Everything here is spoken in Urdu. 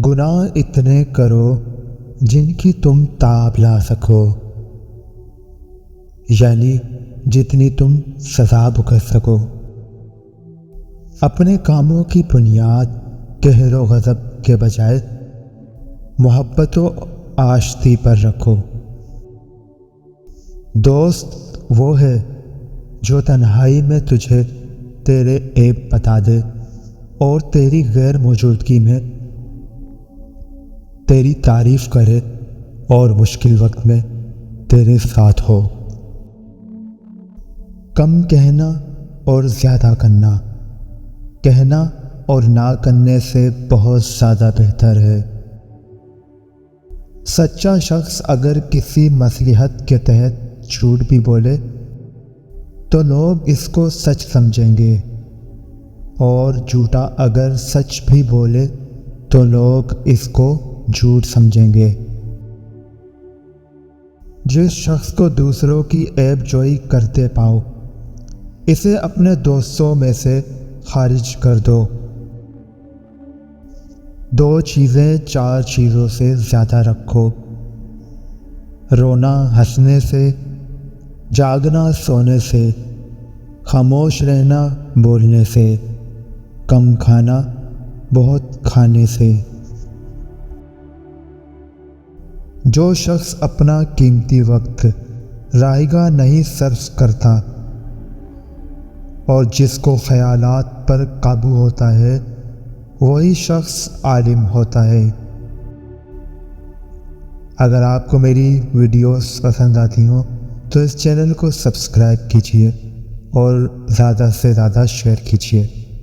گناہ اتنے کرو جن کی تم تاب لا سکو، یعنی جتنی تم سزا بھگت سکو۔ اپنے کاموں کی بنیاد قہر و غضب کے بجائے محبت و آشتی پر رکھو۔ دوست وہ ہے جو تنہائی میں تجھے تیرے عیب بتا دے اور تیری غیر موجودگی میں تیری تعریف کرے اور مشکل وقت میں تیرے ساتھ ہو۔ کم کہنا اور زیادہ کرنا کہنا اور نہ کرنے سے بہت زیادہ بہتر ہے۔ سچا شخص اگر کسی مصلحت کے تحت جھوٹ بھی بولے تو لوگ اس کو سچ سمجھیں گے، اور جھوٹا اگر سچ بھی بولے تو لوگ اس کو جھوٹ سمجھیں گے۔ جس شخص کو دوسروں کی عیب جوئی کرتے پاؤ اسے اپنے دوستوں میں سے خارج کر دو۔ 2 چیزیں 4 چیزوں سے زیادہ رکھو: رونا ہنسنے سے، جاگنا سونے سے، خاموش رہنا بولنے سے، کم کھانا بہت کھانے سے۔ جو شخص اپنا قیمتی وقت رائے گاہ نہیں صرف کرتا اور جس کو خیالات پر قابو ہوتا ہے وہی شخص عالم ہوتا ہے۔ اگر آپ کو میری ویڈیوز پسند آتی ہوں تو اس چینل کو سبسکرائب کیجیے اور زیادہ سے زیادہ شیئر کیجیے۔